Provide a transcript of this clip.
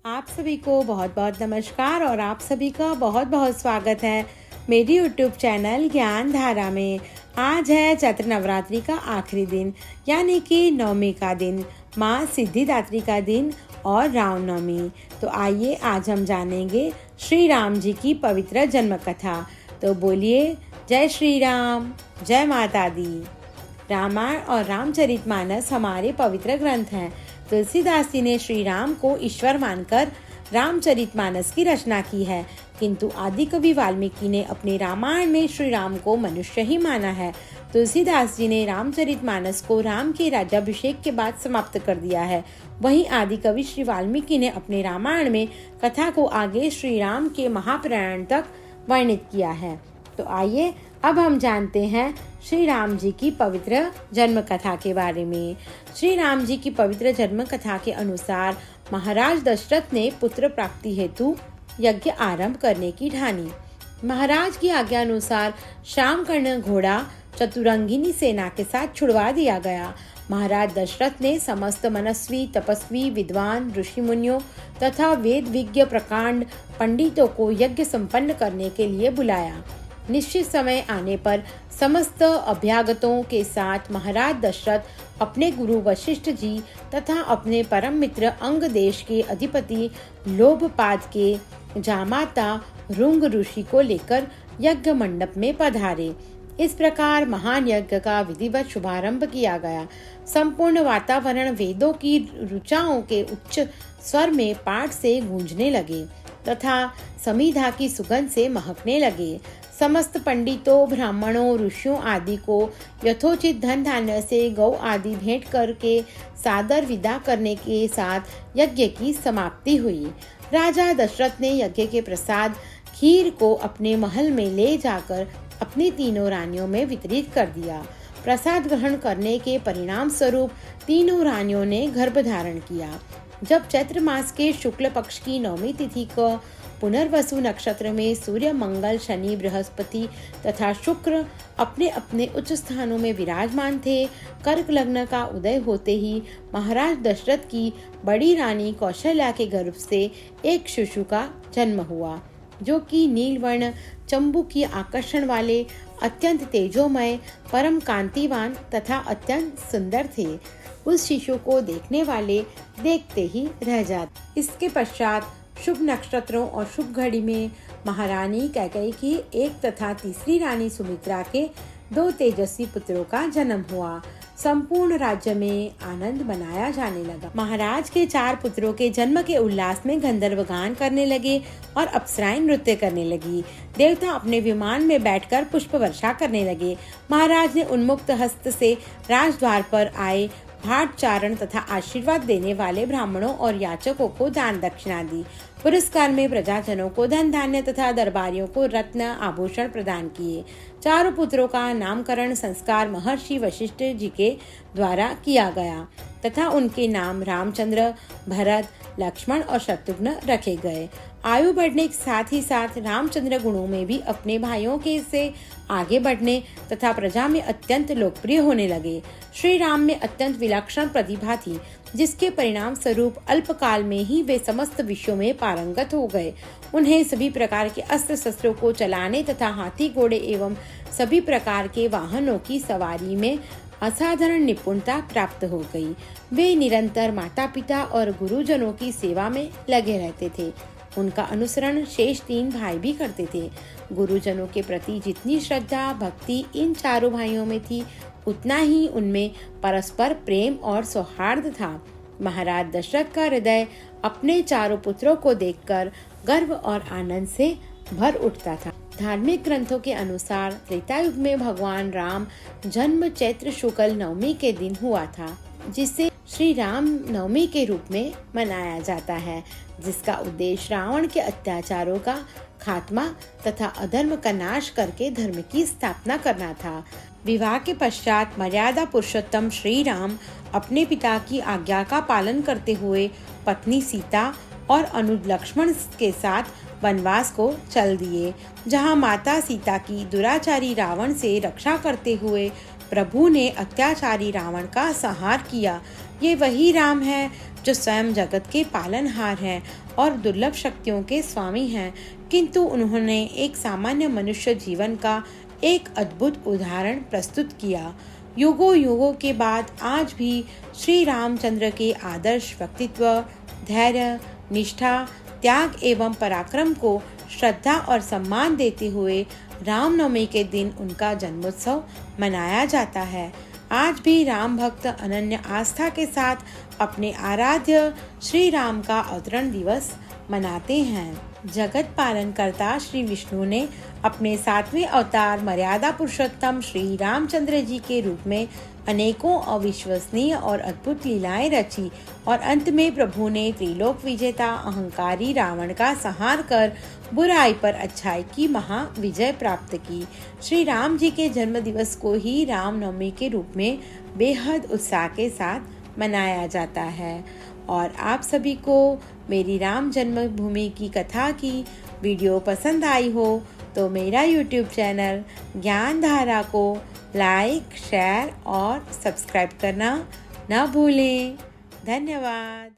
आप सभी को बहुत बहुत नमस्कार और आप सभी का बहुत बहुत स्वागत है मेरी यूट्यूब चैनल ज्ञान धारा में। आज है चैत्र नवरात्रि का आखिरी दिन यानी कि नवमी का दिन, माँ सिद्धिदात्री का दिन और रामनवमी। तो आइए आज हम जानेंगे श्री राम जी की पवित्र जन्म कथा। तो बोलिए जय श्री राम, जय माता दी। रामायण और रामचरितमानस हमारे पवित्र ग्रंथ हैं। तुलसीदास जी ने श्री राम को ईश्वर मानकर रामचरितमानस की रचना की है, किंतु आदि कवि वाल्मीकि ने अपने रामायण में श्री राम को मनुष्य ही माना है। तुलसीदास जी ने रामचरितमानस को राम के राज्याभिषेक के बाद समाप्त कर दिया है। वहीं आदि कवि श्री वाल्मीकि ने अपने रामायण में कथा को आगे श्री राम के महाप्रयाण तक वर्णित किया है। तो आइए अब हम जानते हैं श्री राम जी की पवित्र जन्म कथा के बारे में। श्री राम जी की पवित्र जन्म कथा के अनुसार महाराज दशरथ ने पुत्र प्राप्ति हेतु यज्ञ आरंभ करने की ठानी। महाराज की आज्ञा अनुसार श्यामकर्ण घोड़ा चतुरंगिनी सेना के साथ छुड़वा दिया गया। महाराज दशरथ ने समस्त मनस्वी, तपस्वी, विद्वान, ऋषि मुनियों तथा वेद विज्ञ प्रकांड पंडितों को यज्ञ संपन्न करने के लिए बुलाया। निश्चित समय आने पर समस्त अभ्यागतों के साथ महाराज दशरथ अपने गुरु वशिष्ठ जी तथा अपने परम मित्र अंग देश के अधिपति लोभपाद के जामाता रुंग ऋषि को लेकर यज्ञ मंडप में पधारे। इस प्रकार महान यज्ञ का विधिवत शुभारंभ किया गया। संपूर्ण वातावरण वेदों की ऋचाओं के उच्च स्वर में पाठ से गूंजने लगे तथा समीधा की सुगंध से महकने लगे। समस्त पंडितों, ब्राह्मणों, ऋषियों आदि को यथोचित धन धान्य से गौ आदि भेंट करके सादर विदा करने के साथ यज्ञ की समाप्ति हुई। राजा दशरथ ने यज्ञ के प्रसाद खीर को अपने महल में ले जाकर अपनी तीनों रानियों में वितरित कर दिया। प्रसाद ग्रहण करने के परिणाम स्वरूप तीनों रानियों ने गर्भ धारण किया। जब चैत्र मास के शुक्ल पक्ष की नवमी तिथि को पुनर्वसु नक्षत्र में सूर्य, मंगल, शनि, बृहस्पति तथा शुक्र अपने अपने उच्च स्थानों में विराजमान थे, कर्क लग्न का उदय होते ही महाराज दशरथ की बड़ी रानी कौशल्या के गर्भ से एक शिशु का जन्म हुआ, जो कि नीलवर्ण चंबू की आकर्षण वाले, अत्यंत तेजोमय, परम कांतिवान तथा अत्यंत सुंदर थे। उस शिशु को देखने वाले देखते ही रह जाते। इसके पश्चात शुभ नक्षत्रों और शुभ घड़ी में महारानी कैकेयी की एक तथा तीसरी रानी सुमित्रा के 2 तेजस्वी पुत्रों का जन्म हुआ। संपूर्ण राज्य में आनंद मनाया जाने लगा। महाराज के 4 पुत्रों के जन्म के उल्लास में गंधर्व गान करने लगे और अप्सराएं नृत्य करने लगी। देवता अपने विमान में बैठकर पुष्प वर्षा करने लगे। महाराज ने उन्मुक्त हस्त से राजद्वार पर आए भाट चारण तथा आशीर्वाद देने वाले ब्राह्मणों और याचकों को दान दक्षिणा दी। पुरस्कार में प्रजाजनों को धन धान्य तथा दरबारियों को रत्न आभूषण प्रदान किए। 4 पुत्रों का नामकरण संस्कार महर्षि वशिष्ठ जी के द्वारा किया गया तथा उनके नाम रामचंद्र, भरत, लक्ष्मण और शत्रुघ्न रखे गए। आयु बढ़ने के साथ ही साथ रामचंद्र गुणों में भी अपने भाइयों के से आगे बढ़ने तथा प्रजा में अत्यंत लोकप्रिय होने लगे। श्री राम में अत्यंत विलक्षण प्रतिभा थी, जिसके परिणाम स्वरूप अल्पकाल में ही वे समस्त विषयों में पारंगत हो गए। उन्हें सभी प्रकार के अस्त्र शस्त्रों को चलाने तथा हाथी, घोड़े एवं सभी प्रकार के वाहनों की सवारी में असाधारण निपुणता प्राप्त हो गई। वे निरंतर माता पिता और गुरुजनों की सेवा में लगे रहते थे। उनका अनुसरण शेष 3 भाई भी करते थे। गुरुजनों के प्रति जितनी श्रद्धा भक्ति इन 4 भाइयों में थी, उतना ही उनमें परस्पर प्रेम और सौहार्द था। महाराज दशरथ का हृदय अपने 4 पुत्रों को देखकर गर्व और आनंद से भर उठता था। धार्मिक ग्रंथों के अनुसार त्रेता युग में भगवान राम जन्म चैत्र शुक्ल नवमी के दिन हुआ था, जिसे श्री राम नवमी के रूप में मनाया जाता है, जिसका उद्देश्य रावण के अत्याचारों का खात्मा तथा अधर्म का नाश करके धर्म की स्थापना करना था। विवाह के पश्चात मर्यादा पुरुषोत्तम श्री राम अपने पिता की आज्ञा का पालन करते हुए पत्नी सीता और अनुज लक्ष्मण के साथ वनवास को चल दिए, जहां माता सीता की दुराचारी रावण से रक्षा करते हुए प्रभु ने अत्याचारी रावण का संहार किया। ये वही राम है जो स्वयं जगत के पालनहार हैं और दुर्लभ शक्तियों के स्वामी हैं, किंतु उन्होंने एक सामान्य मनुष्य जीवन का एक अद्भुत उदाहरण प्रस्तुत किया। युगों युगों के बाद आज भी श्री रामचंद्र के आदर्श व्यक्तित्व, धैर्य, निष्ठा, त्याग एवं पराक्रम को श्रद्धा और सम्मान देते हुए रामनवमी के दिन उनका जन्मोत्सव मनाया जाता है। आज भी राम भक्त अनन्य आस्था के साथ अपने आराध्य श्री राम का अवतरण दिवस मनाते हैं। जगत पालन करता श्री विष्णु ने अपने 7वें अवतार मर्यादा पुरुषोत्तम श्री रामचंद्र जी के रूप में अनेकों अविश्वसनीय और अद्भुत लीलाएं रची और अंत में प्रभु ने त्रिलोक विजेता अहंकारी रावण का संहार कर बुराई पर अच्छाई की महाविजय प्राप्त की। श्री राम जी के जन्म दिवस को ही रामनवमी के रूप में बेहद उत्साह के साथ मनाया जाता है। और आप सभी को मेरी राम जन्मभूमि की कथा की वीडियो पसंद आई हो तो मेरा YouTube चैनल ज्ञान धारा को लाइक, शेयर और सब्सक्राइब करना न भूलें। धन्यवाद।